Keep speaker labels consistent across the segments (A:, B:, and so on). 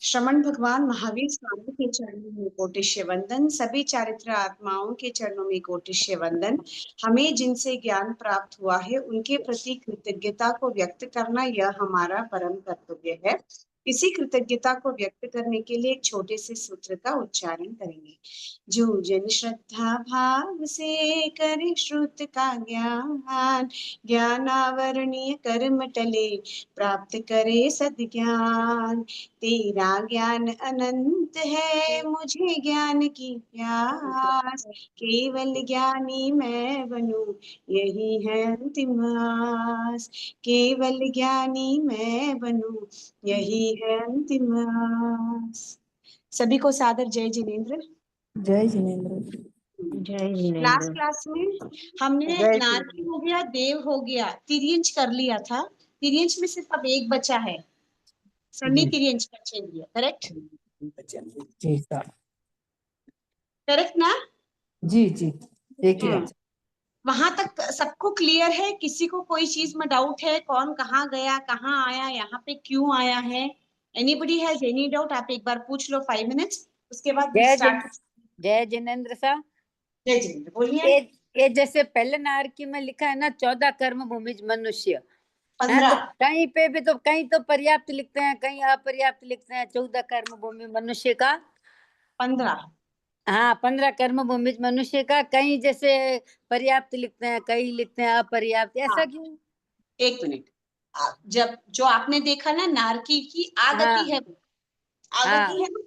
A: श्रमण भगवान महावीर स्वामी के चरणों में कोटिश्य वंदन। सभी चारित्र आत्माओं के चरणों में कोटिश्य वंदन। हमें जिनसे ज्ञान प्राप्त हुआ है उनके प्रति कृतज्ञता को व्यक्त करना यह हमारा परम कर्तव्य है। इसी कृतज्ञता को व्यक्त करने के लिए एक छोटे से सूत्र का उच्चारण करेंगे। जो जन श्रद्धा भाव से करे श्रुत का ज्ञान, ज्ञानावरणीय कर्म टले प्राप्त करे सद्ज्ञान। तेरा ज्ञान अनंत है मुझे ज्ञान की प्यास, केवल ज्ञानी मैं बनूं यही है अंतिम आस। केवल ज्ञानी मैं बनूं यही है अंतिम आस। सभी को सादर जय जिनेन्द्र।
B: जय जिनेन्द्र।
C: जय जिनेन्द्र।
A: लास्ट क्लास में हमने नारकी हो गया, देव हो गया, तिर्यंच कर लिया था। तिर्यंच में सिर्फ अब एक बचा है, सन्नी तिर्यंच पंचेंद्रिय। करेक्ट?
B: जी सर।
A: करेक्ट ना?
B: जी जी, एक ही बात।
A: वहां तक सबको क्लियर है? किसी को कोई चीज में डाउट है? कौन कहाँ गया, कहाँ आया, यहाँ पे क्यों आया है? Anybody has any doubt? आप एक बार पूछ लो 5 मिनट्स, उसके बाद
C: जय जिनेन्द्र साहब।
A: जय जिनेन्द्र बोलिए।
C: ये जैसे पहले नारकी में लिखा है ना 14 कर्म भूमिज मनुष्य,
A: 15
C: तो कहीं पे भी तो कहीं तो पर्याप्त लिखते हैं, कहीं अपर्याप्त लिखते हैं। 14 कर्म भूमि मनुष्य का
A: 15।
C: हाँ, 15 कर्म भूमि मनुष्य का। कहीं जैसे पर्याप्त लिखते हैं, कहीं लिखते हैं अपर्याप्त, ऐसा क्यों?
A: एक मिनट, जब जो आपने देखा ना नारकी की आगति है, आगति है ना,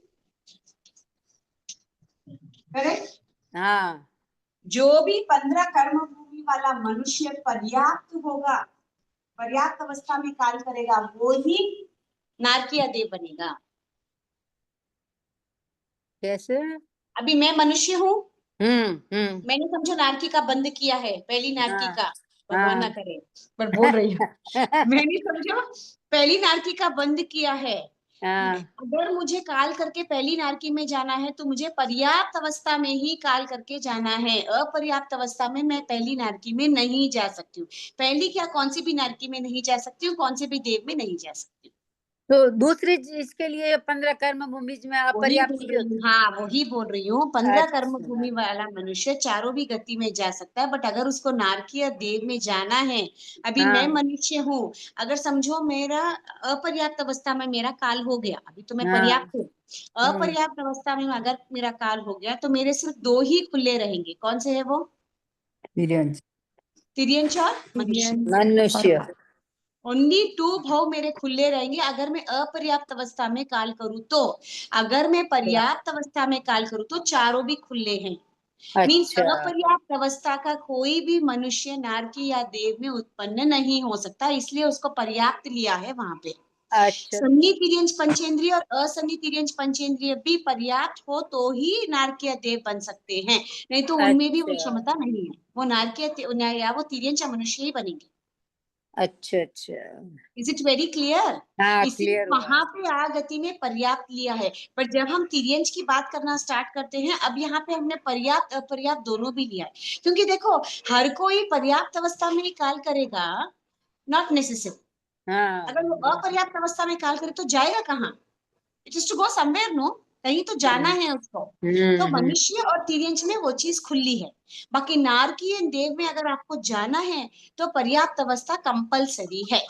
A: करेक्ट?
C: हाँ,
A: जो भी 15 कर्म भूमि वाला मनुष्य पर्याप्त होगा, पर्याप्त अवस्था में कार्य करेगा, वो ही नारकीय देव बनेगा।
C: कैसे?
A: अभी मैं मनुष्य हूँ,
C: मैंने
A: समझो नारकी का बंद किया है, पहली नारकी का, भगवान ना करे पर बोल रही हूँ मैंने समझो पहली नारकी का बंद किया है। अगर मुझे काल करके पहली नारकी में जाना है तो मुझे पर्याप्त अवस्था में ही काल करके जाना है। अपर्याप्त अवस्था में मैं पहली नारकी में नहीं जा सकती हूँ। पहली क्या, कौन सी भी नारकी में नहीं जा सकती हूँ, कौन से भी देव में नहीं जा सकती हूँ।
C: तो दूसरी चीज के लिए 15 कर्म भूमि में अपर्याप्त भी होती है।
A: हाँ, वही बोल रही हूँ। 15 कर्म
C: अच्छा।
A: भूमि वाला मनुष्य चारों भी गति में जा सकता है, बट अगर उसको नारकीय देव में जाना है, अभी मैं मनुष्य हूँ, अगर समझो मेरा अपर्याप्त अवस्था में मेरा काल हो गया, अभी तो मैं पर्याप्त हूँ, अपर्याप्त अवस्था में अगर मेरा काल हो गया तो मेरे सिर्फ 2 ही खुले रहेंगे। कौन से है वो? तिर्यंच और
C: मनुष्य।
A: ओनली 2 भाव मेरे खुले रहेंगे अगर मैं अपर्याप्त अवस्था में काल करूं तो। अगर मैं पर्याप्त अवस्था में काल करूं तो चारों भी खुले हैं। मीन्स अपर्याप्त अवस्था का कोई भी मनुष्य नारकी या देव में उत्पन्न नहीं हो सकता, इसलिए उसको पर्याप्त लिया है वहां पे। सन्नी तिर्यंच पंचेंद्रिय और असन्नी तिर्यंच पंचेंद्रिय भी पर्याप्त हो तो ही नारकीय देव बन सकते हैं, नहीं तो उनमें भी वो क्षमता नहीं है। वो नारकीय या वो तिर्यंच मनुष्य ही बनेंगे।
C: अच्छा अच्छा,
A: is it very clear?
C: Clear.
A: वहां पे आगति में पर्याप्त लिया है, पर जब हम तिर्यंच की बात करना स्टार्ट करते हैं, अब यहाँ पे हमने पर्याप्त अपर्याप्त दोनों भी लिया है। क्योंकि देखो हर कोई पर्याप्त अवस्था में ही काल करेगा, नॉट नेसेसरी। अगर वो अपर्याप्त अवस्था में काल करे तो जाएगा कहाँ? It is to go somewhere, no, कहीं तो जाना है उसको। तो मनुष्य और तिर्यंच में वो चीज खुली है। बाकी नारकीय देव में अगर आपको जाना है तो पर्याप्त अवस्था कंपलसरी है।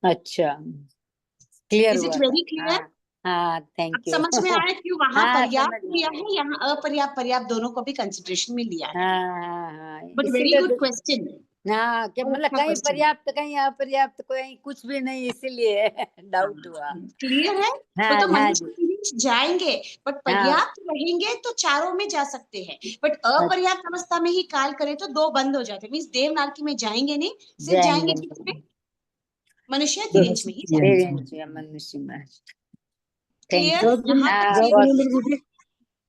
C: अच्छा, clear
A: is it very clear?
C: हाँ, थैंक यू।
A: समझ में आया कि वहां पर्याप्त लिया है, यहाँ अपर्याप्त पर्याप्त दोनों को भी कंसिडरेशन में लिया है। But very good question.
C: हाँ, कि मतलब कहीं पर्याप्त कहीं अपर्याप्त, कहीं कुछ भी नहीं, इसीलिए डाउट हुआ।
A: क्लियर है? तो मनुष्य जाएंगे, बट पर्याप्त रहेंगे तो चारों में जा सकते हैं, बट अपर्याप्त अवस्था में ही काल करें तो 2 बंद हो जाते हैं। मीन्स देव नारकी में जाएंगे नहीं, सिर्फ जाएंगे किसमें? मनुष्य तिर्यंच में ही जाएंगे।
C: मनुष्य में।
A: क्लियर?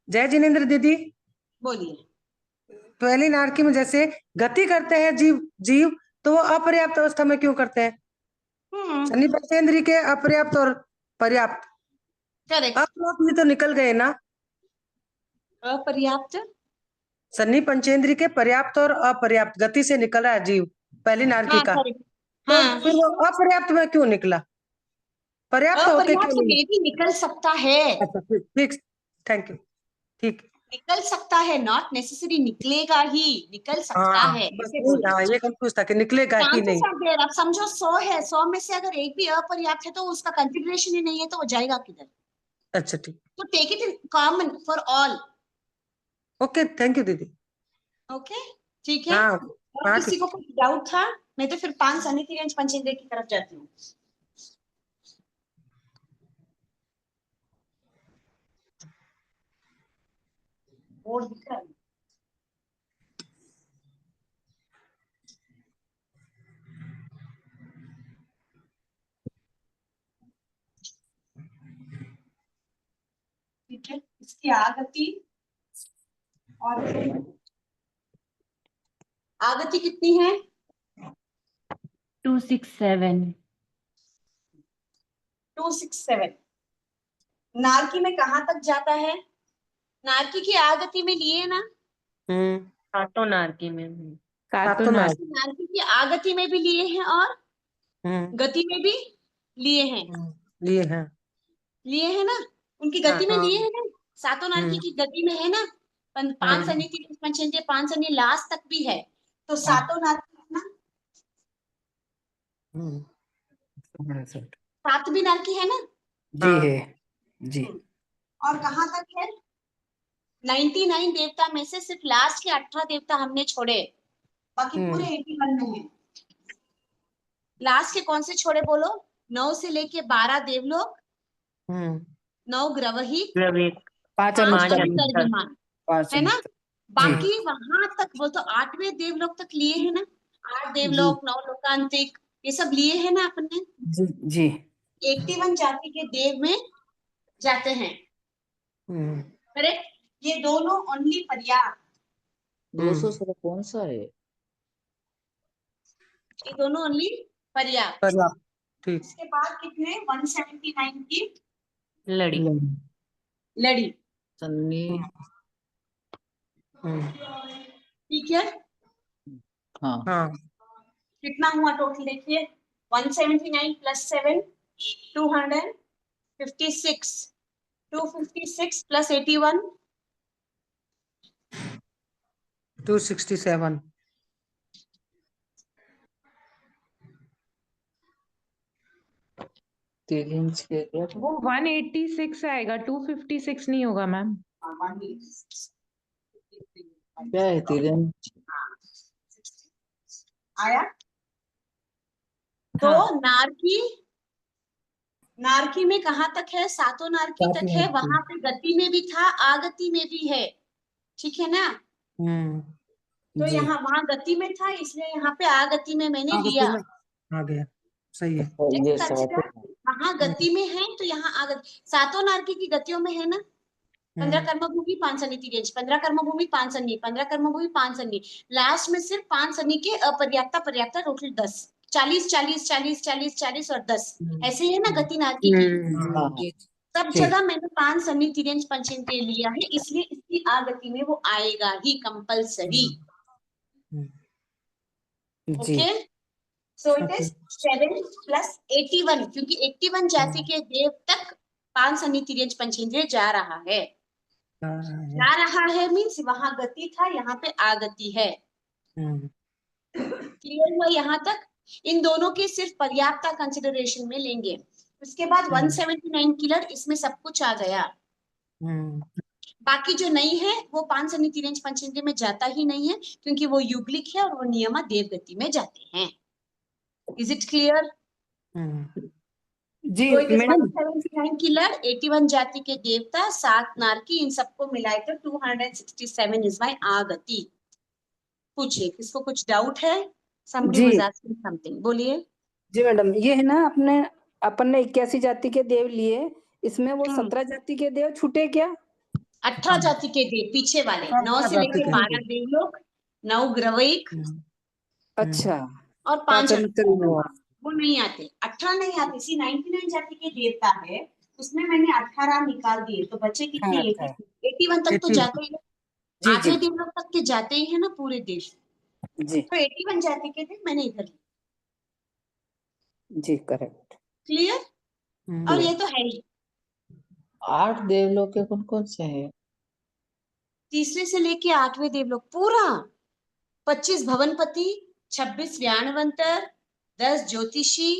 B: जय जिनेन्द्र दीदी,
A: बोलिए।
B: पहली नारकी में जैसे गति करते हैं जीव तो वो अपर्याप्त अवस्था में क्यों करते हैं? शनि पंचेंद्रिय के अपर्याप्त और पर्याप्त, अपर्याप्त में तो निकल गए ना।
A: अपर्याप्त
B: शनि पंचेंद्रिय के पर्याप्त और अपर्याप्त गति से निकल रहा है जीव पहली नारकी का, तो फिर वो अपर्याप्त में क्यों निकला? पर्याप्त होते
A: अपर्याप्त
B: क्यों नहीं?
A: में भी निकल सकता है,
B: अच्छा ठीक, थैंक यू, ठीक।
A: निकल सकता है, नॉट नेसेसरी निकलेगा ही, निकल सकता
B: हाँ
A: है
B: बस
A: ऐसे
B: नहीं,
A: बोलना।
B: हाँ ये कंफ्यूज था कि निकलेगा ही
A: चांसेस
B: नहीं।
A: आर देयर, आप समझो 100 है, 100 में से अगर एक भी अपर्याप्त है तो उसका कंसिडरेशन ही नहीं है, तो वो जाएगा किधर?
B: अच्छा ठीक,
A: तो take it in common for all.
B: Okay thank you दीदी।
A: ओके ठीक है।
B: हाँ
A: और
B: हाँ
A: किसी
B: ठीक।
A: को कुछ डाउट था? मैं तो फिर 5 समिति रेंज पंचेंद्र की तरफ जाती हूँ। बोर्ड दिख रहा है? ठीक है, इसकी आगति और आगति कितनी है?
D: 267।
A: 267। नारकी में कहाँ तक जाता है? नारकी की आगति में लिए ना,
D: सातों नारकी में
B: सातों नार।
A: नारकी की आगति में भी लिए हैं और गति में भी लिए हैं,
B: लिए हैं।
A: लिए हैं ना, उनकी गति में
B: हाँ।
A: लिए हैं ना, सातों नारकी की गति में है ना। 5 सनी 3 पंचेंद्र 5 सनी लास्ट तक भी है, तो सातों नारकी है ना, 7 भी नारकी है ना।
E: जी है जी।
A: और कहाँ तक है? 99 देवता में से सिर्फ लास्ट के 18 देवता हमने छोड़े, बाकी पूरे 81 में है। लास्ट के कौन से छोड़े बोलो? 9 से लेके 12 देवलोक, 9 ग्रवही, 5 अंतर्विमान, है ना। बाकी वहां तक वो तो 8वें देवलोक तक लिए है ना, 8 देवलोक, 9 लोकांतिक, ये सब लिए है ना अपन ने।
E: जी जी
A: 81 जाति के देव में जाते हैं, करेक्ट। ये दोनों ओनली पर्याप्त,
F: 216 कौन सा है?
A: ये दोनों ओनली पर्याप्त।
B: पर्याप्त ठीक।
A: इसके बाद कितने? 179 की
D: लड़ी।
A: लड़ी,
F: सन्नी।
A: ठीक है।
F: हाँ
B: हाँ
A: कितना हुआ टोटल देखिए? 179 प्लस 7 256, 256 प्लस 81
B: 267।
F: तीन के क्या?
D: वो 186 आएगा, 256 नहीं होगा मैम।
F: क्या है तीन?
A: आया तो
D: हाँ।
A: नारकी, नारकी में कहाँ तक है? सातों नारकी तक है, वहां पे गति में भी था, आगति में भी है, ठीक है ना। तो
E: जी।
A: यहाँ वहां गति में था, इसलिए यहाँ पे आगति में मैंने लिया।
B: आ गया, सही है।
F: ये
A: Just
F: सात
A: consider, वहां गति में है तो यहाँ आगति, सातों नारकी की गतियों में है ना। 15 कर्मभूमि 5 सनी तिरेंज, 15 कर्मभूमि 5 सनी, 15 कर्मभूमि 5 सनी, लास्ट में सिर्फ 5 सनी के अपर्याप्ता पर्याप्ता, टोटल 10, 40 40 40 40 40 और 10, ऐसे ही है ना गति नारकी की। सब जगह मैंने 5 सनी तिरेंज पंचेंद्रिय लिया है, इसलिए इसकी आगति में वो आएगा ही compulsory. Okay, so it is 7 plus 81, क्योंकि 81 जाति के देव तक 5 सनी तिरेंज पंचेंद्रिय जा रहा है। जा रहा है मीन्स वहां गति था, यहाँ पे आगति है। क्लियर हुआ यहाँ तक? इन दोनों के सिर्फ पर्याप्ता कंसिडरेशन में लेंगे। उसके बाद 179 किलर, इसमें सब कुछ आ गया। बाकी जो नहीं है वो 5 सनी तिरेंज पंचेंद्रिय में जाता ही नहीं है, क्योंकि वो युग्लिक है और वो नियमा देव गति में जाते हैं। Is it clear?
E: जी
A: तो
E: मैडम।
A: 179 किलर, 81 जाति के देवता, 7 नारकी, इन सबको मिलाए तो 267 इज माय आगति। पूछिए, किसको कुछ डाउट है? Somebody
E: ji
A: was asking something, बोलिए।
E: जी मैडम, ये है ना अपन ने 81 जाति के देव लिए, इसमें वो 17 जाति के देव छूटे क्या?
A: 18 जाति के देव पीछे वाले, 9 से लेके 12 देवलोक, 9 ग्रवैक
E: अच्छा।
A: और 5
E: वो
A: वो नहीं आते, 18 नहीं आते। सी 99 जाति के देवता है, उसमें मैंने 18 निकाल दिए, तो बचे कितने? 81 तक तो जाते ही है,
E: जी
A: 8वें देवलोक तक के जाते ही है ना पूरे देश।
E: जी
A: तो 81 जाति के देव मैंने इधर।
E: जी करेक्ट।
A: क्लियर? और ये तो है ही।
F: 8 देवलोक के कौन कौन से हैं?
A: तीसरे से लेके 8वें देवलोक पूरा 25 भवनपति, 26 व्याणवंतर, 10 ज्योतिषी,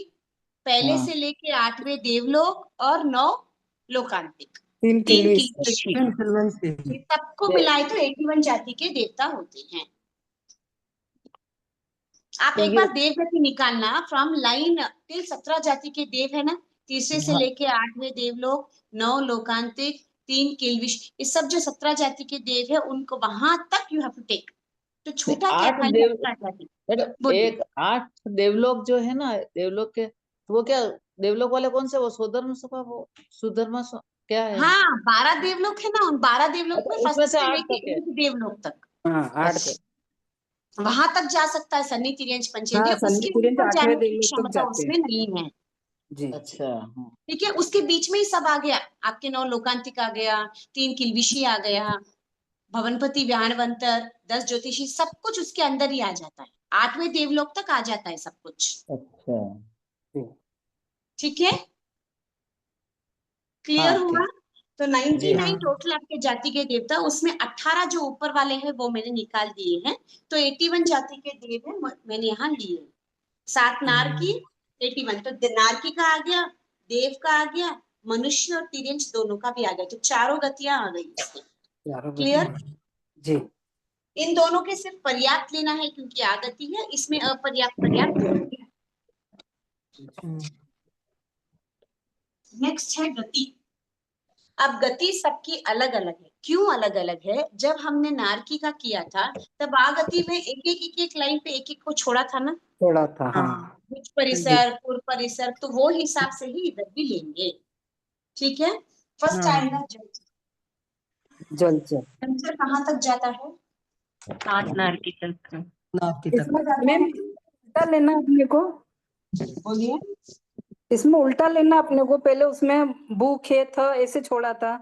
A: पहले
F: हाँ।
A: से लेके 8वें देवलोक और 9 लोकांतिक,
E: 3
A: 3
E: किल्विश
A: किल्विशी। ये सबको मिलाए तो 81 जाति के देवता होते हैं। आप एक बार देवगति निकालना फ्रॉम लाइन टिल 17 जाति के देव है ना, तीसरे से
F: हाँ।
A: लेके 8वें देवलोक, 9 लोकांतिक, 3 किल्विश, ये सब जो 17 जाति के देव है उनको वहां तक यू हैव टू टेक। तो छूटा क्या
F: 8
A: खाली
F: देव
A: 17 जाति।
F: मतलब
A: बोलिए।
F: एक 8 देवलोक जो है ना, देवलोक के वो क्या देवलोक वाले कौन से? वो सुधर्मा क्या है?
A: हाँ 12 देवलोक है ना, उन 12 देवलोक में
F: अच्छा,
A: फर्स्ट
F: उसमें से
A: से
F: 8
A: लेके
F: तक है।
A: 8 देवलोक तक
E: हाँ 8
F: अच्छा।
A: वहां तक जा सकता है सन्नी तिर्यंच पंचेंद्र।
E: हाँ, सन्नी
A: उसके
E: तिर्यंच
A: ऊपर
E: 8वें
A: जाने की
E: देवलोक तक
A: क्षमता
E: जाते हैं।
A: उसमें नहीं है।
E: जी।
F: अच्छा। हाँ।
A: ठीक है, उसके बीच में ही सब आ गया। आपके 9 लोकांतिक आ गया, 3 किल्विशी आ गया, भवनपति, व्याणवंतर, 10 ज्योतिषी, सब कुछ उसके अंदर ही आ जाता है। 8वें देवलोक तक आ जाता है सब कुछ।
F: अच्छा।
A: ठीक है, क्लियर
F: हाँ
A: हुआ?
F: ठीक।
A: तो
F: जी
A: 99
F: हाँ।
A: टोटल आपके जाति के देवता, उसमें 18 जो ऊपर वाले हैं वो मैंने निकाल दिए हैं। तो 81 जाति के देव है मैंने यहाँ लिए। 7 नारकी, 81 तो नारकी का आ गया, देव का आ गया, मनुष्य और तिर्यंच दोनों का भी आ गया। तो चारों गतियां आ गई इसमें। क्लियर?
E: जी।
A: इन दोनों के सिर्फ पर्याप्त लेना है क्योंकि आगति है, इसमें अपर्याप्त पर्याप्त जोड़ दिया। नेक्स्ट है गति। अब गति सबकी अलग अलग है। क्यों अलग अलग है? जब हमने नारकी का किया था तब आगति में एक लाइन पे एक को छोड़ा था ना,
E: थोड़ा था। हाँ
A: उच्च परिसर, पूर्व परिसर, तो वो हिसाब से ही इधर भी लेंगे। ठीक है, फर्स्ट आएगा जलचर। जलचर कहाँ तक जाता है?
C: 8 नारकी तक।
A: इसमें जाता
E: मैम
A: है,
E: उल्टा लेना अपने को,
A: बोलिए।
E: इसमें उल्टा लेना अपने को। पहले उसमें बू खेत ऐसे छोड़ा था,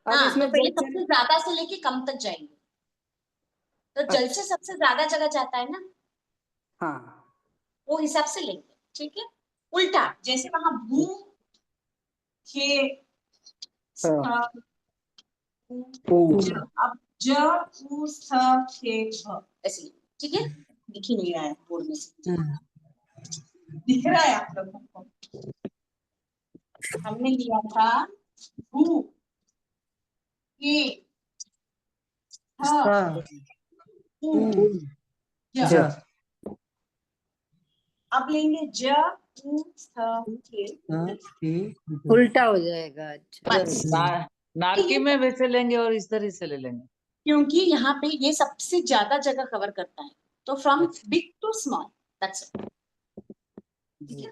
E: अब
A: हाँ,
E: इसमें
A: तो पहले
E: जलचर।
A: सबसे ज्यादा से लेके कम तक जाएंगे। तो जलचर सबसे ज्यादा जगह जाता है ना,
E: हाँ
A: वो हिसाब से लेंगे। ठीक है, उल्टा जैसे वहां भू खे
E: हाँ।
A: अब ज उ स खे भ ऐसे लिखो। ठीक है, दिख ही नहीं रहा है बोर्ड में से, दिख रहा है आप लोगों को? हमने लिया था भू के थ उ ज। अब लेंगे ज उ स खे
C: उल्टा हो जाएगा। अच्छा,
A: बस।
F: नारकी में वैसे लेंगे और इस तरह से ले लेंगे
A: क्योंकि यहाँ पे ये सबसे ज्यादा जगह कवर करता है, तो फ्रॉम
F: अच्छा।
A: Big to small, that's it. ठीक है,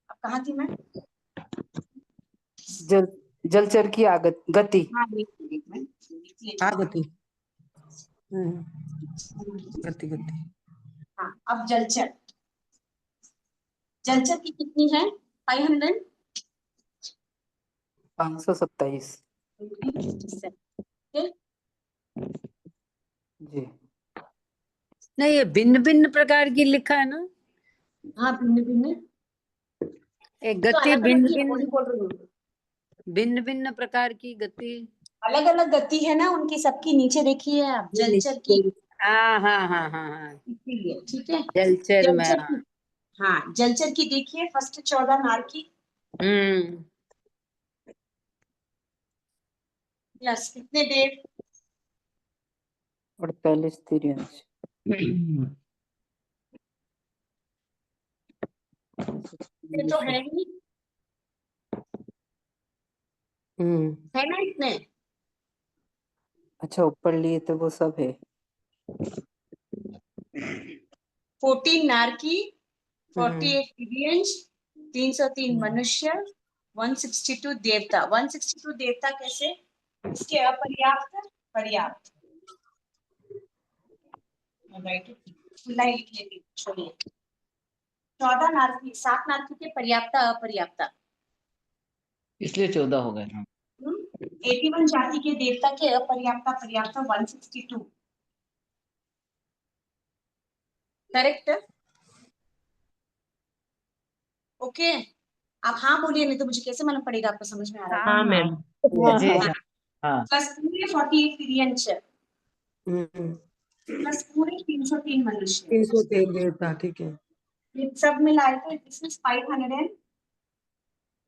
A: अब कहाँ थी मैं?
E: जलचर की गति।
A: हाँ, एक मिनट।
B: आगति। गति गति।
A: हाँ, अब जलचर। जलचर की कितनी है? 500
E: 527। जी।
C: नहीं, ये भिन्न भिन्न प्रकार की लिखा है ना।
A: हाँ, भिन्न भिन्न,
C: एक
A: तो
C: गति
A: अलग अलग ही है, वही बोल रही हूँ।
C: भिन्न भिन्न प्रकार की गति।
A: अलग अलग गति है ना उनकी सबकी, नीचे देखिए आप जलचर की,
C: हाँ हाँ हाँ हाँ हाँ,
A: इसीलिए। ठीक है,
C: जलचर में।
A: जलचर की, हाँ जलचर की देखिए फर्स्ट 14 नारकी
C: हम्म।
A: प्लस कितने देव?
E: 48 तिर्यंच।
A: ये तो है ही, है ना इतने?
E: अच्छा, ऊपर लिए तो वो सब है।
A: 14 नारकी, 48 दिव्यांश, 303 मनुष्य, 162 देवता। 162 देवता कैसे? इसके अपर्याप्त पर्याप्त, राइट, खुला ही लिख लेती हूँ, छोड़िए। 14 नारकी, 7 नारकी के पर्याप्त अपर्याप्त,
F: इसलिए 14 हो गए। हाँ।
A: 81 जाति के देवता के अपर्याप्त पर्याप्त 162, करेक्ट? ओके, आप हाँ बोलिए, नहीं तो मुझे कैसे मालूम पड़ेगा आपको समझ में आ रहा है।
F: हाँ मैम जी हाँ हाँ
A: प्लस पूरे 48 तिरियन
B: हम्म,
A: प्लस पूरे 303 मनुष्य,
B: 303 देवता, ठीक है।
A: ये सब मिलाए तो इसमें 527।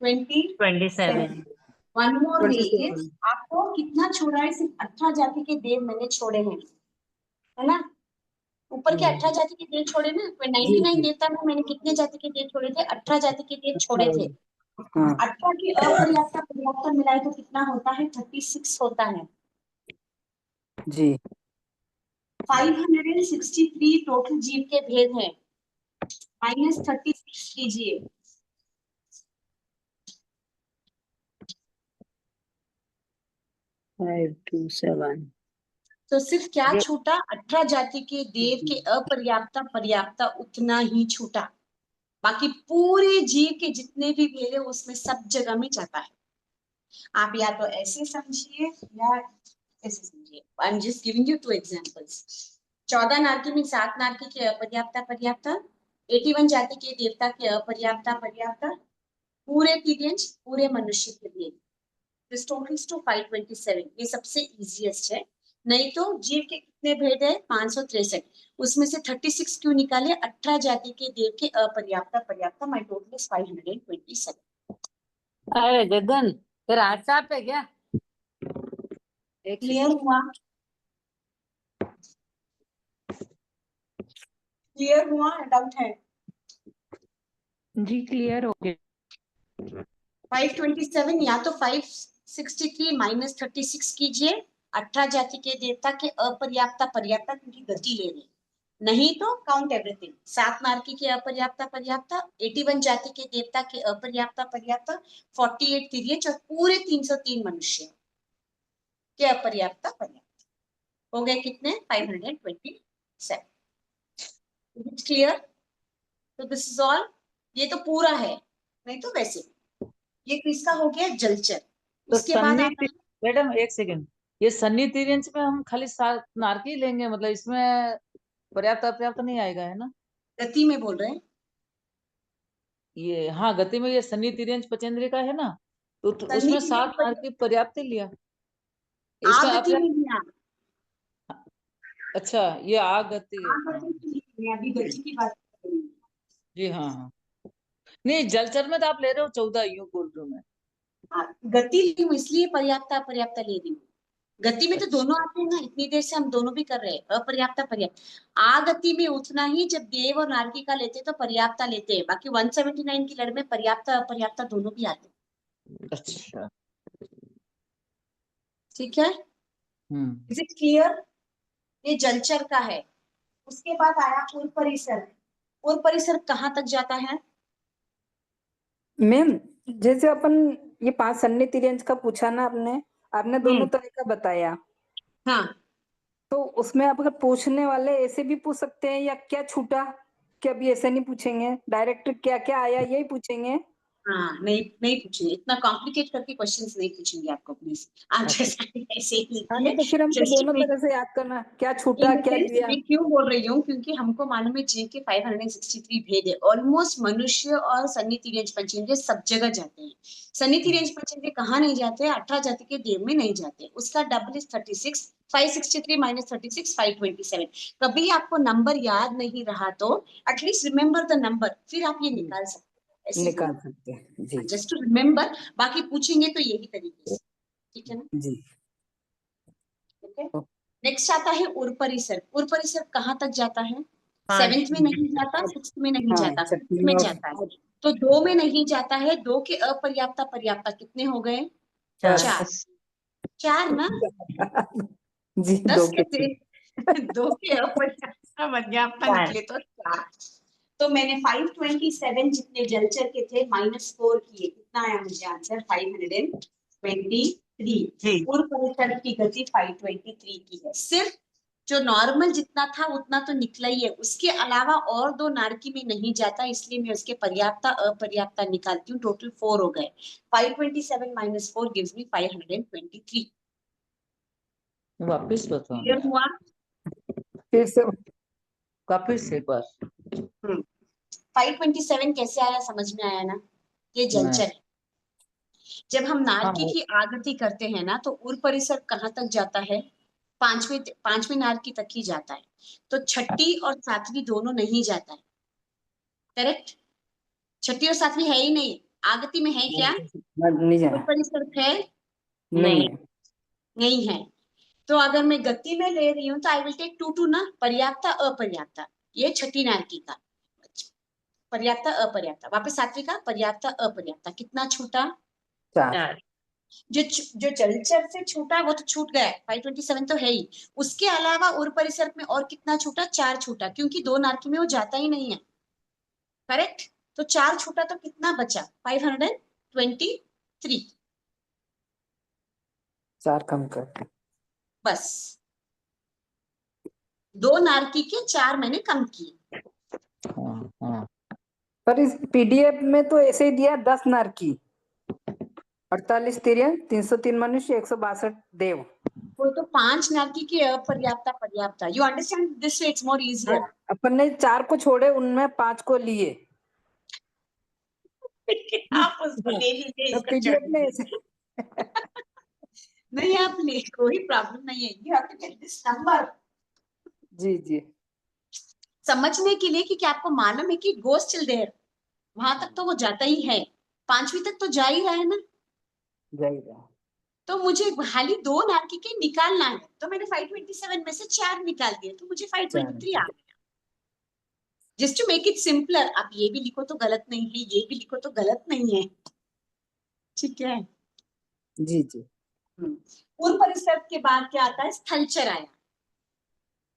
F: 27
A: वन मोर वे
B: 27
A: आपको कितना छोड़ा है, सिर्फ 18 जाति के देव मैंने छोड़े हैं, है ना। ऊपर के 18 जाति के देव छोड़े ना, 99 देवता में मैंने कितने जाति के देव छोड़े थे, 18 जाति के देव छोड़े थे।
B: हाँ
A: 18 की अपर्याप्त पर्याप्त मिलाए तो कितना होता है, 36 होता है।
B: जी
A: 563 टोटल जीव के भेद हैं, माइनस 36 कीजिए।
C: 527
A: तो सिर्फ क्या छूटा, 18 जाति के देव के अपर्याप्त पर्याप्त उतना ही छूटा। बाकी पूरे जीव के जितने भी भेद है उसमें सब जगह में जाता है। आप या तो ऐसे समझिए या ऐसे समझिए। I am just giving you 2 examples. 14 नारकी में 7 नारकी के अपर्याप्त पर्याप्त, 81 जाति के देवता के अपर्याप्त पर्याप्त, पूरे तिर्यंश पूरे मनुष्य के भेद, दिस टोटल्स टू 527। ये सबसे इजीएस्ट है। नहीं तो जीव के कितने भेद है, 563, उसमें से 36 क्यों निकाले, 18 जाति के देव के अपर्याप्त पर्याप्त, माय टोटल इज 527।
C: अरे गगन तेरा हाथ साफ है क्या? एक
A: क्लियर हुआ? क्लियर हुआ, डाउट है?
D: जी क्लियर हो गया।
A: 527 या तो 563 माइनस 36 कीजिए, 18 जाति के देवता के अपर्याप्त पर्याप्त क्योंकि गति ले रहे, नहीं तो काउंट एवरीथिंग। 7 नारकी के अपर्याप्त पर्याप्त, 81 जाति के देवता के अपर्याप्त पर्याप्त, 48 तिर्यंश और पूरे 303 मनुष्य के अपर्याप्त पर्याप्त हो गए कितने, 527। क्लियर? तो दिस इज ऑल। ये तो पूरा है, नहीं तो वैसे ये किसका हो गया, जलचर।
F: तो
A: उसके बाद
F: सन्नी
A: आता है
F: मैडम एक सेकंड, ये सन्नी तिर्यंश में हम खाली 7 नारकी लेंगे, मतलब इसमें पर्याप्त अपर्याप्त नहीं आएगा है ना?
A: गति में बोल रहे हैं।
F: ये हाँ गति में ये सन्नी तिर्यंश पचेंद्र का है ना, तो
A: सन्नी
F: उसमें 7
A: तिर्यंश
F: नारकी पर्याप्त ही लिया,
A: आ
F: इसमें
A: गति में
F: अपर्याप्त।
A: लिया,
F: अच्छा ये आ गति है,
A: आ
F: हाँ
A: गति में लिया, अभी गति की बात कर रही हूँ।
F: जी हाँ हाँ। नहीं जलचर में तो आप ले रहे हो 14, यूं बोल रहा हूँ मैं।
A: गति ली हूँ इसलिए पर्याप्त अपर्याप्त ले रही हूँ। गति में तो
F: अच्छा
A: दोनों आते हैं ना, इतनी देर से हम दोनों भी कर रहे हैं, अपर्याप्त पर्याप्त। आ गति में उतना ही, जब देव और नारकी का लेते हैं तो पर्याप्त लेते हैं, बाकी 179 की लड़ में पर्याप्त अपर्याप्त दोनों भी आते हैं।
F: अच्छा
A: ठीक है, इज इट क्लियर? ये जलचर का है। उसके बाद आया उर परिसर। उर परिसर कहाँ तक जाता है?
E: मैम जैसे अपन ये 5 सन्नी तिर्यंश का पूछा ना आपने, आपने दोनों तरह का बताया,
A: हाँ
E: तो उसमें आप अगर पूछने वाले ऐसे भी पूछ सकते हैं या क्या छूटा, कि अभी ऐसे नहीं पूछेंगे डायरेक्ट, क्या क्या आया यही पूछेंगे।
A: हाँ, नहीं नहीं पूछेंगे, इतना कॉम्प्लिकेट करके क्वेश्चंस नहीं पूछेंगे आपको प्लीज। आप जैसा ऐसे ही
E: हाँ
A: लिखिए,
E: नहीं तो फिर हमको
A: जस्ट
E: दोनों तरह से याद करना, क्या छूटा
A: इन
E: क्या
A: सेंस
E: लिया।
A: मैं क्यों बोल रही हूँ, क्योंकि हमको मालूम है जीव के 563 भेद है, ऑलमोस्ट मनुष्य और सन्नी तिर्यंश पंचेंद्रिय सब जगह जाते हैं। सन्नी तिर्यंश पंचेंद्रिय कहाँ नहीं जाते, 18 जाति के देव में नहीं जाते, उसका डबल इज 36। 563 माइनस 36 527। कभी आपको नंबर याद नहीं रहा तो एटलीस्ट रिमेम्बर द नंबर, फिर आप ये निकाल सकते हैं, ऐसे
E: निकाल सकते हैं जी
A: जस्ट टू रिमेम्बर। बाकी पूछेंगे तो यही तरीके से, ठीक है ना?
E: जी।
A: ठीक है, नेक्स्ट आता है उर परिसर। उर परिसर कहाँ तक जाता है? 7th में नहीं जाता, 6th में नहीं
E: हाँ
A: जाता, 5th
E: छठी
A: में
E: और
A: जाता है। तो 2 में नहीं जाता है, 2 के अपर्याप्त पर्याप्त कितने हो गए? 4। 4 ना,
E: जी
A: 10
E: दो के
A: कैसे? 2 के अपर्याप्त पर्याप्त निकले तो 4। तो मैंने 527 जितने जलचर के थे -4 किए, कितना आया मुझे आंसर? 523। पूर्व परिसर की गति 523 की है। सिर्फ जो नॉर्मल जितना था उतना तो निकला ही है, उसके अलावा और 2 नारकी में नहीं जाता, इसलिए मैं उसके पर्याप्त अपर्याप्त निकालती हूँ। टोटल 4 हो गए। 527 माइनस 4 गिव्स मी 523।
F: वापिस बताओ
A: क्लियर हुआ?
E: फिर से
F: वापिस एक बार।
A: 527 कैसे आया, समझ में आया ना? ये जलचर है। जब हम
F: हाँ,
A: नारकी की आगति करते हैं ना, तो उर परिसर कहाँ तक जाता है? पांचवी नारकी तक ही जाता है। तो छठी और सातवीं दोनों नहीं जाता है, करेक्ट? छठी और सातवीं है ही नहीं, आगति में है क्या?
E: नहीं
A: उर
E: जाना,
A: परिसर है?
E: नहीं है।
A: नहीं है। तो अगर मैं गति में ले रही हूँ तो आई विल टेक 2 ना, पर्याप्ता अपर्याप्ता, ये छठी नारकी का पर्याप्ता अपर्याप्ता। वापस सात्विक का पर्याप्ता अपर्याप्ता, कितना छूटा?
E: 4।
A: जो जलचर से छूटा वो तो छूट गया, 527 तो है ही। उसके अलावा उर परिसर में और कितना छूटा? 4 छूटा, क्योंकि 2 नारकी में वो जाता ही नहीं है, करेक्ट? तो 4 छूटा, तो कितना बचा? 523।
E: 4 कम कर।
A: बस 2 नारकी के 4 मैंने कम किए।
F: हाँ, हाँ।
E: पर इस पीडीएफ में तो ऐसे ही दिया 10 नारकी, 48 तिरिया, 303 मनुष्य, 162 देव।
A: वो तो 5 नारकी की अपर्याप्ता पर्याप्ता। You understand this way, it's more easier.
E: अपन ने 4 को छोड़े, उनमें 5 को लिए।
A: आप उसको ले लीजिए,
E: तो
A: इसको
E: पीडीएफ
A: छोड़
E: में
A: दीजिए।
E: ऐसे
A: नहीं, आप ले, कोई प्रॉब्लम नहीं है। You have to get this number.
E: जी जी
A: समझने के लिए कि आपको मालूम है कि गोस टिल देयर, वहां तक तो वो जाता ही है, 5वीं तक तो जा ही रहा है ना।
E: जाएगा।
A: तो मुझे खाली 2 नारकी के निकालना है, तो मैंने 527 में से 4 निकाल दिए, तो मुझे 523 आ गया। Just to make it simpler. आप ये भी लिखो तो गलत नहीं है, ये भी लिखो तो गलत नहीं है, ठीक है?
E: जी जी
A: पूर्व परिसर के बाद क्या आता है? स्थलचर आया।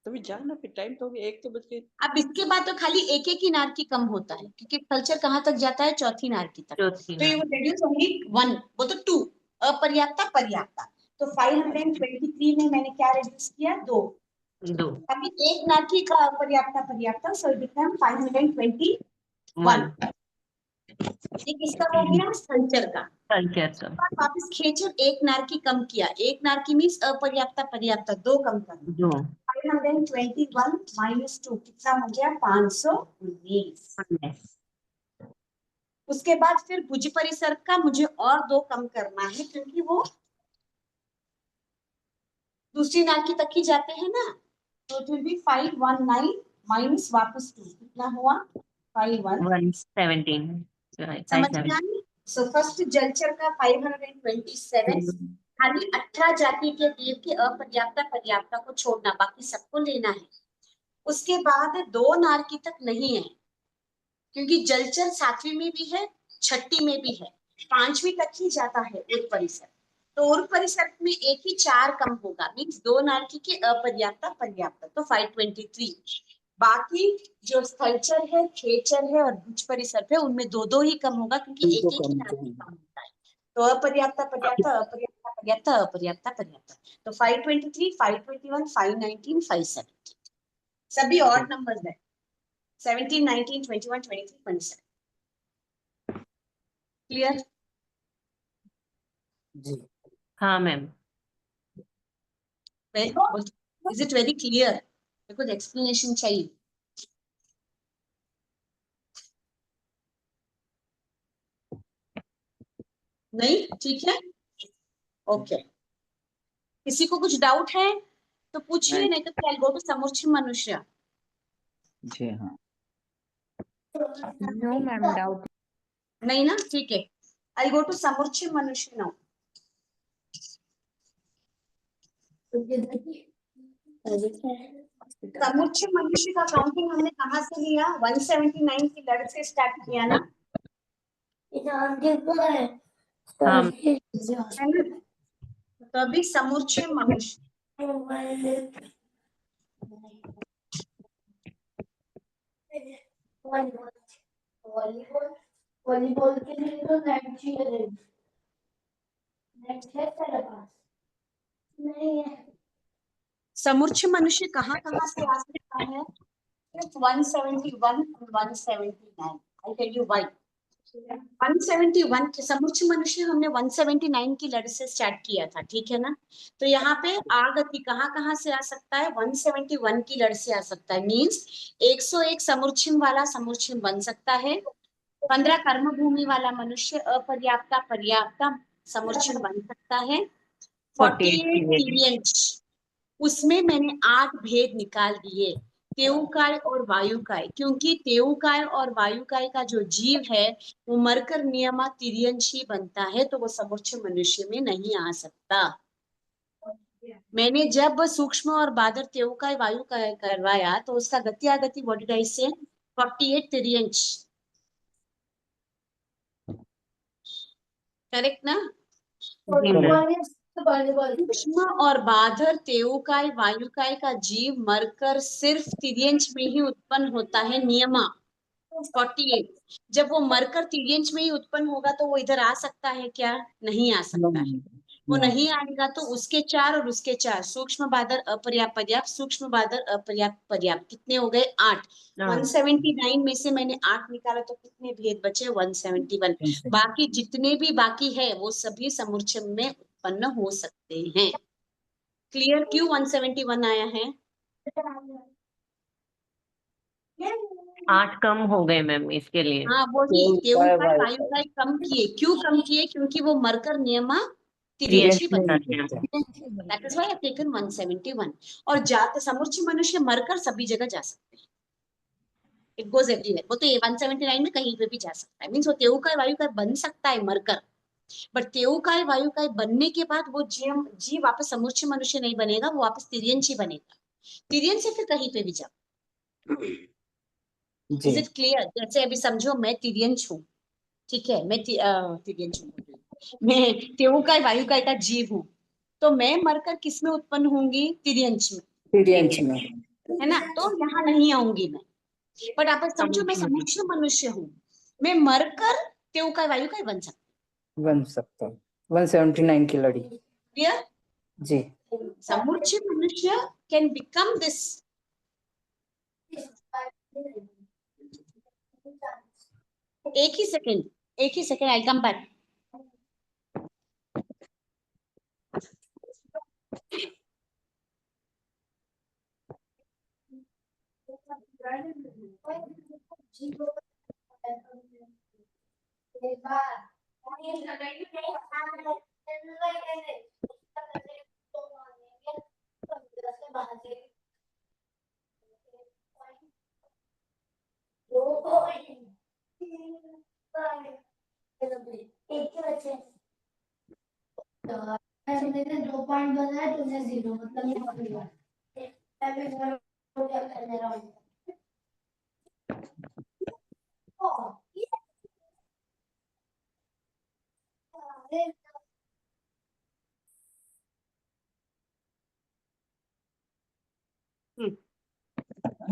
G: तो भी जाना, फिर टाइम तो हो गया, 1 तो बज गए।
A: अब इसके बाद तो खाली एक एक ही नारकी कम होता है, क्योंकि स्थलचर कहाँ तक जाता है? चौथी नारकी तक। तो ये रेड्यूस ओनली 1, वो तो 2, अपर्याप्ता पर्याप्ता। तो 523 में मैंने क्या रेड्यूस किया? 2। अभी एक नारकी का अपर्याप्ता पर्याप्ता, सो इट बिकम 521। ये किसका हो गया? स्थलचर का। वापस खेचर, एक नारकी कम किया। एक नारकी मीन्स अपर्याप्ता पर्याप्ता, 2 कम करना। 521 माइनस 2 कितना हो गया? 519। उसके बाद फिर भुज परिसर का मुझे और 2 कम करना है, क्योंकि वो दूसरी नारकी तक ही जाते हैं ना। तो इट विल बी 519 माइनस वापस 2, कितना हुआ? 517। समझ में आई? सो फर्स्ट जलचर का 527, खाली 18 जाति के देव की अपर्याप्ता पर्याप्ता को छोड़ना, बाकी सबको लेना है। उसके बाद 2 नारकी तक नहीं है, क्योंकि जलचर 7वीं में भी है, छठी में भी है, 5वीं तक ही जाता है उर परिसर। तो उर परिसर में एक ही 4 कम होगा, मीन्स 2 नारकी के अपर्याप्ता पर्याप्ता, तो 523। बाकी जो स्थलचर है, खेचर है और भुज परिसर है, उनमें 2-2 ही कम होगा, क्योंकि एक एक ही नारकी कम होता है। तो अपर्याप्ता पर्याप्ता अपर्याप्ता पर्याप्ता अपर्याप्ता पर्याप्ता। तो 523, 521, 519, 570 सभी ऑड नंबर्स है। 17, 19, 21, 23, 27। क्लियर?
E: जी
C: हाँ ma'am.
A: Is it very clear? मेरे को एक्सप्लेनेशन चाहिए। नहीं? ठीक है, ओके। किसी को कुछ डाउट है तो पूछिए, नहीं तो क्या गो टू समुच्चय मनुष्य।
F: जी हाँ।
D: No ma'am, doubt.
A: नहीं ना? ठीक है, आई गो टू समुच्चय मनुष्य नाउ। समुच्चय मनुष्य का काउंटिंग हमने कहाँ से लिया? 179 की लड़ से स्टार्ट किया ना,
C: हाँ
A: है ना? तो अभी समुच्चय मनुष्य
H: वॉलीबॉल के लिए तो नेट चाहिए। नेट है तेरे पास? नहीं है।
A: समुच्चय मनुष्य कहाँ कहाँ से आ सकता है? 171 और 179। I tell you why. 171 के समुच्चय मनुष्य हमने 179 की लड़ से स्टार्ट किया था, ठीक है ना? तो यहाँ पे आगति कहाँ कहाँ से आ सकता है? 171 की लड़ से आ सकता है, मींस 101 समुच्चय वाला समुच्चय बन सकता है, 15 कर्म भूमि वाला मनुष्य अपर्याप्ता पर्याप्ता समुच्चय बन सकता है। 48 तिर्यंच, उसमें मैंने 8 भेद निकाल दिए, तेऊकाय और वायुकाय, क्योंकि तेऊकाय और वायुकाय का जो जीव है वो मरकर नियमा तिर्यंच ही बनता है, तो वो समुच्चय मनुष्य में नहीं आ सकता। मैंने जब सूक्ष्म और बादर तेऊकाय वायुकाय करवाया तो उसका गति आगति व्हाट डिड आई से 48 तिर्यंच, करेक्ट ना? सूक्ष्म और बाधर तेऊकाय वायुकाय का जीव मरकर सिर्फ तिर्यंच में ही उत्पन्न होता है, नियमा 48। जब वो मरकर तिर्यंच में ही उत्पन्न होगा तो वो इधर आ सकता है क्या? नहीं आ सकता है। वो नहीं आएगा तो उसके 4 और उसके 4, सूक्ष्म बादर अपर्याप्त पर्याप्त, सूक्ष्म बादर अपर्याप्त पर्याप्त, कितने हो गए? 8। 179 में से मैंने 8 निकाला तो कितने भेद बचे? 171। बाकी जितने भी बाकी है वो सभी समुच्चय में उत्पन्न हो सकते हैं। क्लियर? क्यों 171 आया है?
I: 8 कम हो गए मैम इसके लिए।
A: हाँ वही तेऊकाय वायुकाय कम किए। क्यों कम किए? क्योंकि वो मरकर नियमा तिर्यंच ही बना। That is why I have taken 171। और जात समुच्चय मनुष्य मरकर सभी जगह जा सकते हैं, इट गोज एवरीवेयर। वो तो 179 में कहीं पे भी जा सकता है, मीन्स वो तेऊकाय वायुकाय बन सकता है मरकर, बट तेऊकाय वायुकाय बनने के बाद वो जीव वापस समुच्चय मनुष्य नहीं बनेगा, वो वापस तिर्यंच ही बनेगा। तिर्यंच से फिर कहीं पे भी जाओ। Is it clear? जैसे अभी समझो मैं तिर्यंच हूँ, ठीक है, मैं तिर्यंच हूँ, मैं तेऊकाय वायुकाय का जीव हूँ, तो मैं मरकर किस में उत्पन्न होंगी? तिर्यंच में,
E: तिर्यंच में,
A: है ना? तो यहाँ नहीं आऊंगी मैं। बट आप समझो मैं समुच्चय मनुष्य हूँ, मैं मरकर तेऊकाय वायुकाय बन
E: सकता हूँ। 179 की लड़ी।
A: क्लियर?
E: जी।
A: समुच्चय मनुष्य कैन बिकम दिस। एक ही सेकेंड, आई कम बैक।
H: मैंने 2 पॉइंट बनाया, तुमने 0, मतलब ये पकड़ लिया। मैं भी घर हो गया करने रहा हूँ।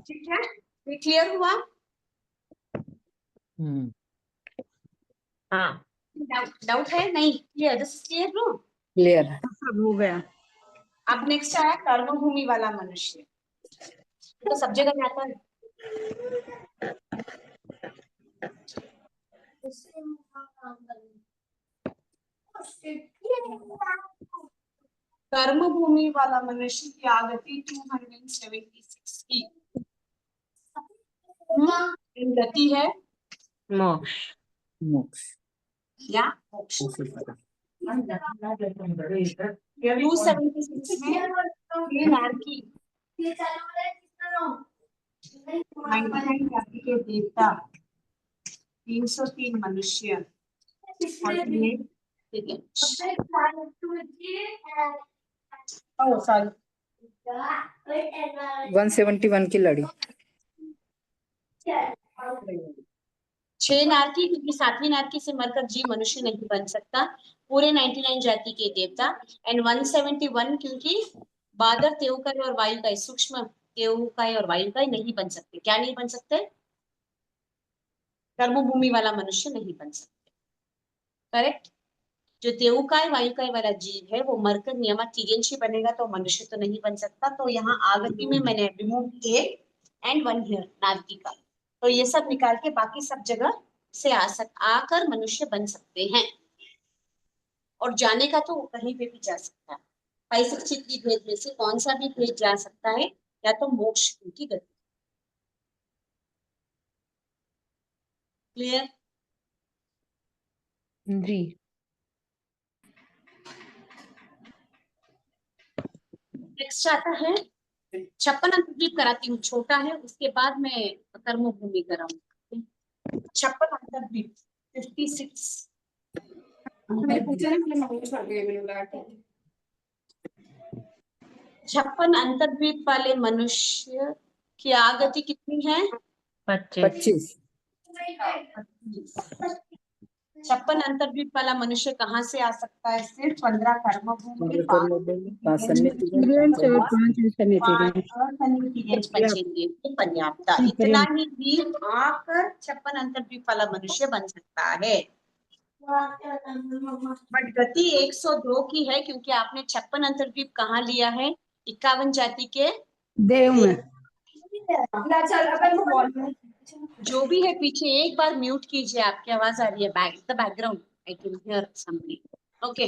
A: ठीक है, ये क्लियर हुआ?
I: हाँ
A: डाउट है? नहीं clear? This is clear no?
E: Clear
B: हो गया।
A: अब नेक्स्ट आया कर्म भूमि वाला मनुष्य, तो सब जगह जाता है। कर्म भूमि वाला मनुष्य की आगति 276 की गति है
I: मोक्ष।
E: मोक्ष।
A: या मोक्ष। 276 में नारकी 99 जाति के देवता, 303 मनुष्य, 48 सॉरी
E: 171 की लड़ी।
A: 6 नारकी, क्योंकि 7वीं नारकी से मरकर जीव मनुष्य नहीं बन सकता, पूरे 99 जाति के देवता, एंड 171 क्योंकि बादर तेऊकाय और वायुकाय, सूक्ष्म तेऊकाय और वायुकाय नहीं बन सकते। क्या नहीं बन सकते? कर्मभूमि वाला मनुष्य नहीं बन सकते, करेक्ट? जो तेऊकाय वायुकाय वाला जीव है वो मरकर नियमा तिर्यंच ही बनेगा, तो मनुष्य तो नहीं बन सकता। तो यहाँ आगति में मैंने रिमूव किए एंड 1 हियर नारकी का, तो ये सब निकाल के बाकी सब जगह से आकर मनुष्य बन सकते हैं, और जाने का तो कहीं पे भी जा सकता है। 563 भेद में से कौन सा भी भेद जा सकता है, या तो मोक्ष की गति। क्लियर?
D: जी।
A: नेक्स्ट आता है 56 अंतर्द्वीप कराती हूँ, छोटा है, उसके बाद मैं कर्मभूमि कराऊंगी। 56 अंतर्द्वीप 56।
E: मैंने पूछा ना, मैंने मम्मी छोड़ दिया, मैंने बोला
A: 56 अंतर्द्वीप वाले मनुष्य की आगति कितनी है?
I: 25।
A: 56 अंतर्द्वीप वाला मनुष्य कहाँ से आ सकता है? सिर्फ 15 कर्मभूमि, 5
B: एक्सपीरियंस और 5
A: असन्निहित पंचेंद्रिय पर्याप्त, इतना ही भी आकर 56 अंतर्द्वीप वाला मनुष्य बन सकता है। बट गति 102 की है, क्योंकि आपने 56 अंतर्द्वीप कहाँ लिया है? 51 जाति के
B: देव में।
A: जो भी है पीछे एक बार म्यूट कीजिए, आपकी आवाज आ रही है background, I can hear something. Okay,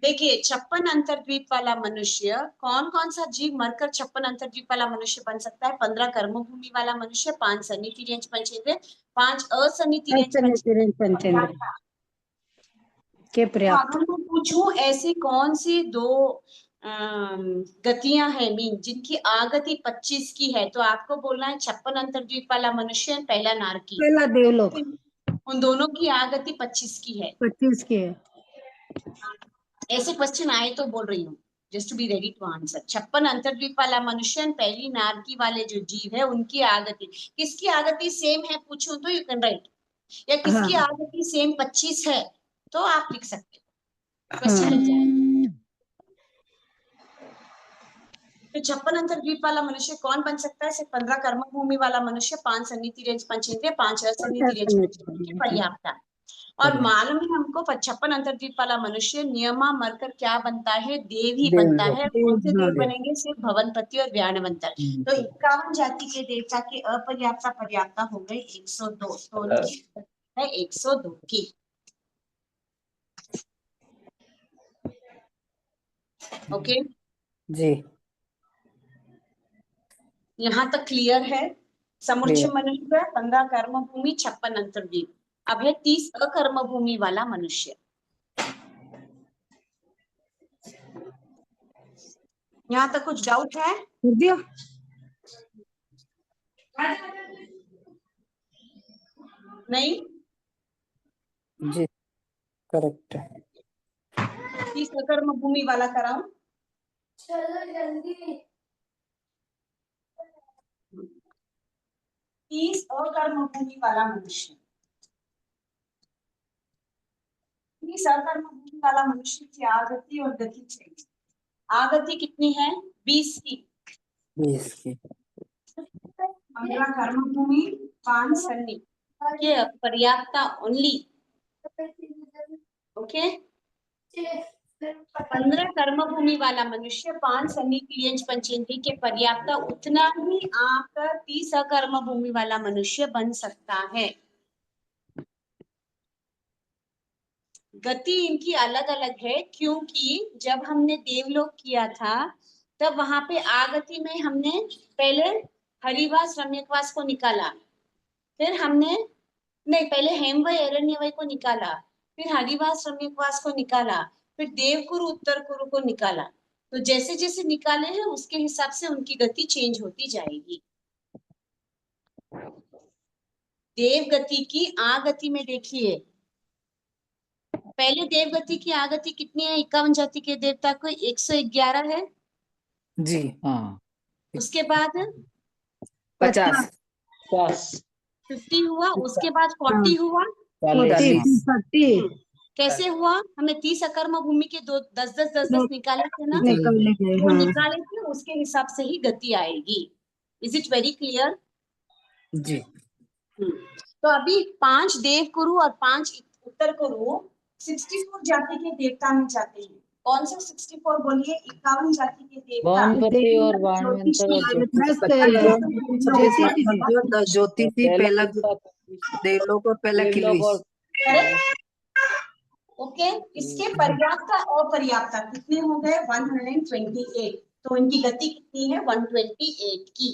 A: देखिए 56 अंतर्द्वीप वाला मनुष्य, कौन कौन सा जीव मरकर 56 अंतर्द्वीप वाला मनुष्य बन सकता है? 15 कर्मभूमि वाला मनुष्य, 5 सन्निहित पंचेंद्रिय, 5 असन्निहित पंचेंद्रिय
B: के
A: तो
B: पर्याप्त।
A: अगर मैं पूछूं ऐसी कौन सी दो गतियां हैं मीन जिनकी आगति 25 की है, तो आपको बोलना है 56 अंतर्द्वीप वाला मनुष्य, पहला नारकी,
B: पहला देवलोक
A: उन दोनों की आगति 25 की है।
B: 25 के है।
A: ऐसे क्वेश्चन आए तो बोल रही हूँ, just to be ready to answer. 56 अंतर्द्वीप वाला मनुष्य, पहली नारकी वाले जो जीव है, उनकी आगति, किसकी आगति सेम है पूछूं तो यू कैन राइट, या किसकी आगति सेम 25 है तो आप लिख सकते हो, क्वेश्चन लग जाए। तो 56 अंतर्द्वीप वाला मनुष्य कौन बन सकता है? सिर्फ 15 कर्मभूमि वाला मनुष्य, 5 सन्निहित पंचेंद्रिय, 5 असन्निहित पंचेंद्रिय पर्याप्त। और मालूम है हमको 56 अंतर्द्वीप वाला मनुष्य नियमा मरकर क्या बनता है? देव ही बनता है। कौन से देव बनेंगे? सिर्फ भवनपति और व्यानवंतर। तो 51 जाति के देवता की अपर्याप्ता पर्याप्ता हो गई 102, तो है 102 की। ओके
E: जी,
A: यहाँ तक क्लियर है? समुच्चय मनुष्य, 15 कर्मभूमि, 56 अंतर्द्वीप। अब है 30 अकर्मभूमि वाला मनुष्य। यहाँ तक कुछ डाउट है? नहीं?
E: जी, करेक्ट है।
A: 30 अकर्मभूमि वाला कराऊं?
H: चलो जल्दी।
A: 30 अकर्मभूमि वाला मनुष्य, 30 अकर्मभूमि वाला मनुष्य की आगति और गति चाहिए। आगति कितनी है? 20 की।
E: 20 की।
A: 15 कर्मभूमि, 5 सन्नी के पर्याप्ता ओनली। ओके, 15 कर्मभूमि वाला मनुष्य, 5 सन्निहित पंचेंद्रिय के पर्याप्ता, उतना ही आकर 30 अकर्मभूमि वाला मनुष्य बन सकता है। गति इनकी अलग अलग है, क्योंकि जब हमने देवलोक किया था तब वहां पे आगति में हमने पहले हरिवास रम्यकवास को निकाला, फिर हमने पहले हेमवय अरण्यवय को निकाला, फिर हरिवास रम्यकवास को निकाला, फिर देवकुरु उत्तर कुरु को निकाला। तो जैसे जैसे निकाले हैं उसके हिसाब से उनकी गति चेंज होती जाएगी। देव गति की आगति में देखिए, पहले देवगति की आगति कितनी है? 51 जाति के देवता को 111 है
E: जी, हाँ।
A: उसके बाद
E: 50
A: 50 हुआ, उसके बाद 40 हुआ।
B: 40
A: कैसे हुआ? हमें 30 अकर्म भूमि के 10 निकाले थे ना,
B: निकलने गए।
A: वो निकाले थे, उसके हिसाब से ही गति आएगी। Is it very clear?
E: जी।
A: तो अभी 5 देव कुरु और 5 उत्तर कुरु 64 जाति के देवता में जाते हैं। कौन से 64 बोलिए? 51 जाति के देवता,
F: भवनपति और वाणवंतर और
B: ज्योतिषी पहला देवलोक और पहला किलवीस।
A: ओके, इसके पर्याप्ता और पर्याप्ता कितने हो गए? 128। तो इनकी गति कितनी है? 128 की।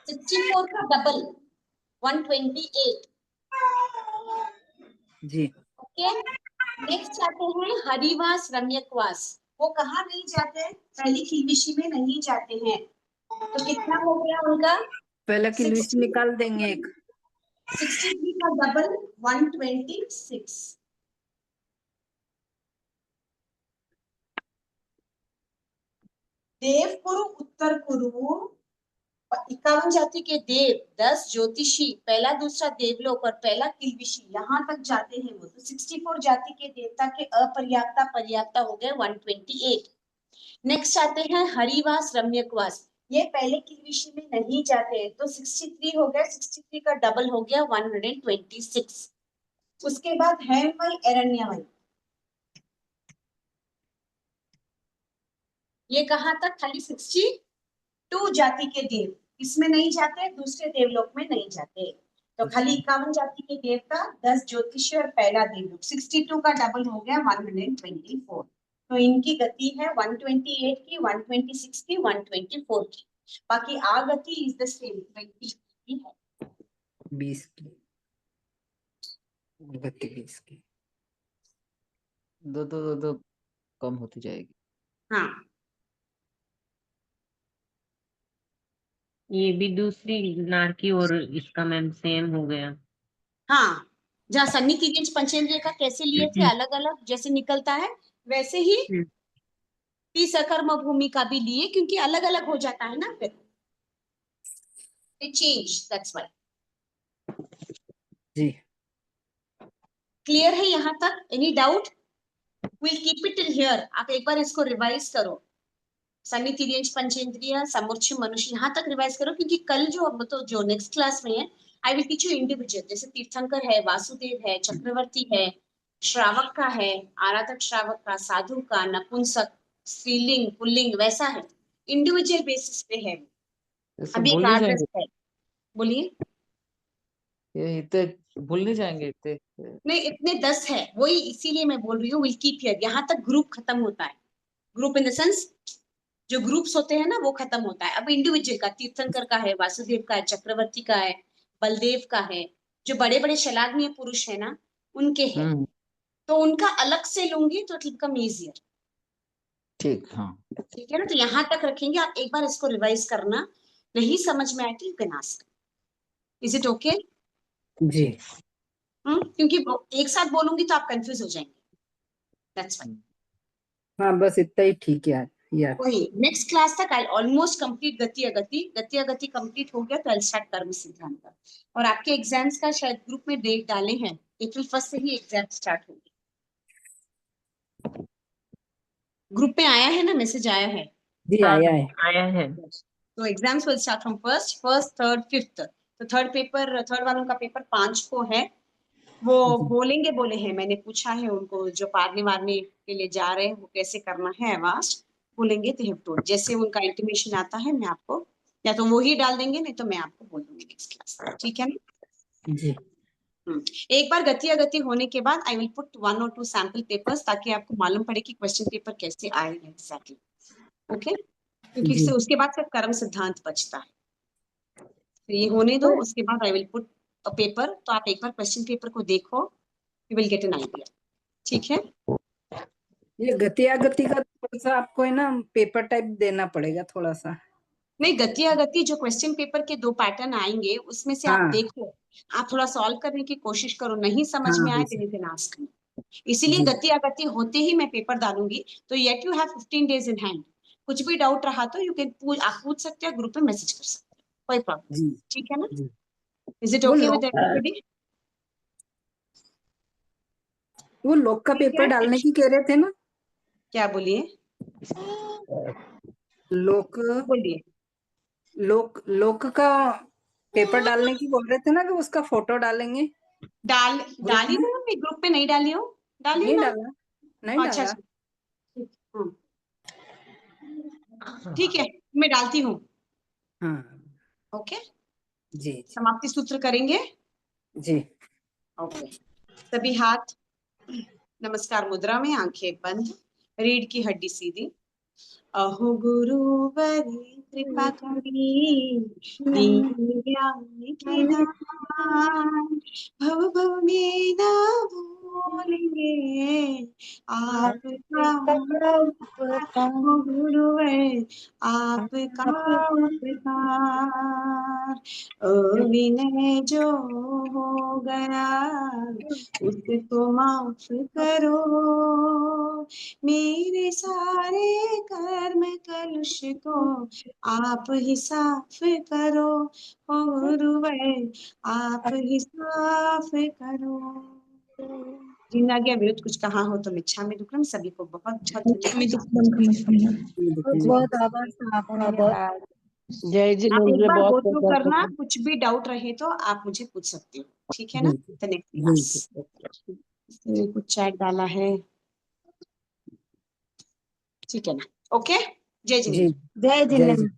A: 64 का डबल 128।
E: जी,
A: नेक्स्ट आते हैं हरिवास रम्यकवास। वो कहाँ नहीं जाते हैं? पहली किलबिशी में नहीं जाते हैं। तो कितना हो गया उनका?
E: पहला किलबिश
A: 60
E: निकाल देंगे एक।
A: 63 का डबल 126। देव कुरु उत्तर कुरु 51 जाति के देव, 10 ज्योतिषी, पहला दूसरा देवलोक और पहला किलबिशी यहाँ तक जाते हैं वो। तो 64 जाति के देवता के अपर्याप्ता पर्याप्ता हो गए 128। नेक्स्ट आते हैं हरिवास रम्यकवास। ये पहले किलबिशी में नहीं जाते, तो 63 हो गया। 63 का डबल हो गया 126। उसके बाद हेमवल एरण्यवल, ये कहाँ तक? खाली 62 जाति के देव, इसमें नहीं जाते, दूसरे देवलोक में नहीं जाते। तो खाली 51 जाति के देवता, 10 ज्योतिषी और पहला देवलोक। 62 का डबल हो गया 124। तो इनकी गति है 128 की, 126 की, 124 की। बाकी आगति इज द सेम 20 की है।
E: 20 की गति 20 की।
F: दो कम होती जाएगी।
A: हाँ,
I: ये भी दूसरी नारकी और इसका मैम सेम हो गया।
A: हाँ, जहाँ सन्नी तिर्यंच पंचेंद्रिय का कैसे लिए थे अलग अलग जैसे निकलता है, वैसे ही सकर्म भूमि का भी लिए, क्योंकि अलग अलग हो जाता है ना फिर। Change, that's why.
E: जी
A: क्लियर है यहाँ तक? Any doubt? Will keep it till here. आप एक बार इसको रिवाइज करो। सन्नी तिर्यंच पंचेंद्रिय, समूर्छ मनुष्य, यहाँ तक रिवाइज करो, क्योंकि कल जो नेक्स्ट क्लास में है, I will teach you individual. जैसे तीर्थंकर है, वासुदेव है, चक्रवर्ती है, श्रावक का है, आराधक श्रावक का, साधु का, नपुंसक, स्त्रीलिंग, पुल्लिंग, वैसा है, इंडिविजुअल बेसिस पे है।
F: ये सब
A: अभी
F: भूल
A: एक
F: नहीं
A: आदर्श
F: जाएंगे,
A: है, बोलिए।
F: ये इतने भूल नहीं जाएंगे इतने।
A: नहीं, इतने 10 है, वही इसीलिए मैं बोल रही हूँ विल कीप हियर। यहाँ तक ग्रुप खत्म होता है। ग्रुप इन द सेंस जो ग्रुप्स होते हैं ना, वो खत्म होता है। अब इंडिविजुअल का तीर्थंकर का है, वासुदेव का है, चक्रवर्ती का है, बलदेव का है, जो बड़े बड़े शलाघनीय पुरुष है ना, उनके हैं। तो उनका अलग से लूंगी तो इट विल बिकम इजियर।
F: ठीक, हाँ
A: ठीक है ना? तो यहाँ तक रखेंगे। आप एक बार इसको रिवाइज करना, नहीं समझ में आए तो you can ask. Is it okay?
E: जी
A: क्योंकि एक साथ बोलूंगी तो आप कंफ्यूज हो जाएंगे। That's why.
E: हाँ, बस इतना ही ठीक है यार।
A: वही नेक्स्ट क्लास तक आई ऑलमोस्ट कंप्लीट गति अगति। गति अगति कंप्लीट हो गया तो आई स्टार्ट कर्म सिद्धांत। और आपके एग्जाम्स का शायद ग्रुप में डेट डाले हैं, अप्रैल 1 से ही एग्जाम स्टार्ट होगी। ग्रुप में आया है ना, मैसेज आया है?
E: जी आया है।
I: आया है।
A: तो exams will start from first, third, fifth. तो थर्ड वालों का पेपर 5 को है। वो बोलेंगे, बोले हैं, मैंने पूछा है उनको, जो पारने वारने के लिए जा रहे हैं, वो कैसे करना है वास्ट बोलेंगे। तो हैव टू, जैसे उनका इंटीमेशन आता है मैं आपको, या तो वो ही डाल देंगे, नहीं तो मैं आपको बोल दूंगी नेक्स्ट क्लास। ठीक है ना?
E: जी
A: एक बार गति अगति होने के बाद I will put 1 or 2 sample papers, ताकि आपको मालूम पड़े कि क्वेश्चन पेपर कैसे आएगा एग्जैक्टली। ओके? क्योंकि
E: जी
A: उसके बाद फिर कर्म सिद्धांत बचता है। तो ये होने दो, उसके बाद I will put a paper. तो आप एक बार क्वेश्चन पेपर को देखो, you will get an idea. ठीक है?
E: ये गति अगति का थोड़ा सा आपको है ना पेपर टाइप देना पड़ेगा थोड़ा सा।
A: नहीं, गति अगति जो क्वेश्चन पेपर के 2 पैटर्न आएंगे, उसमें से आप
E: हाँ
A: देखो, आप थोड़ा सॉल्व करने की कोशिश करो। नहीं समझ में
E: हाँ
A: आए
E: जी
A: तो यू कैन आस्क मी। इसीलिए
E: जी
A: गति अगति होते ही मैं पेपर डालूंगी। तो yet you have 15 days in hand. कुछ भी डाउट रहा तो आप पूछ सकते हैं, ग्रुप में मैसेज कर सकते हैं, कोई प्रॉब्लम।
E: जी
A: ठीक है ना?
E: जी।
A: इज इट
E: वो
A: ओके
E: लोग
A: विद एवरीबॉडी?
E: का पेपर डालने की कह रहे थे ना।
A: क्या बोलिए?
E: लोक
A: बोलिए।
E: लोक का पेपर डालने की बोल रहे थे ना, कि उसका फोटो डालेंगे ग्रुप
A: डाली
E: में।
A: ना, मैं ग्रुप में नहीं डाली हूँ। डाली
E: नहीं
A: ना?
E: डाला, नहीं
A: अच्छा
E: डाला।
A: अच्छा, ठीक है, मैं डालती हूँ।
E: हाँ
A: ओके,
E: जी
A: समाप्ति सूत्र करेंगे।
E: जी
A: ओके, सभी हाथ नमस्कार मुद्रा में, आंखें बंद, रीढ़ की हड्डी सीधी। अहो गुरुवरी कृपा करी, दीन ज्ञान के दान, भव भव में ना बोलेंगे आपका गुरुवर आपका उपकार। विनय जो हो गया उसको माफ करो, मेरे सारे कर्म कलुष को आप ही साफ करो, ओ गुरुवर आप ही साफ करो। जिन गया विरुद्ध कुछ कहा हो तो मिच्छामि दुक्कडम। सभी को बहुत बहुत धन्यवाद।
C: बहुत आभार सर आपका बहुत।
E: धन्यवाद।
F: जय जी
A: आप एक
F: मुझे
A: बार गो
F: बहुत
A: थ्रू
F: पसंद
A: करना,
F: है।
A: कुछ भी डाउट रहे तो आप मुझे पूछ सकते हो, ठीक है ना? द नेक्स्ट क्लास इसने कुछ चैट डाला है, ठीक है ना? ओके, जय जिनेन्द्र।
C: जय जिनेन्द्र।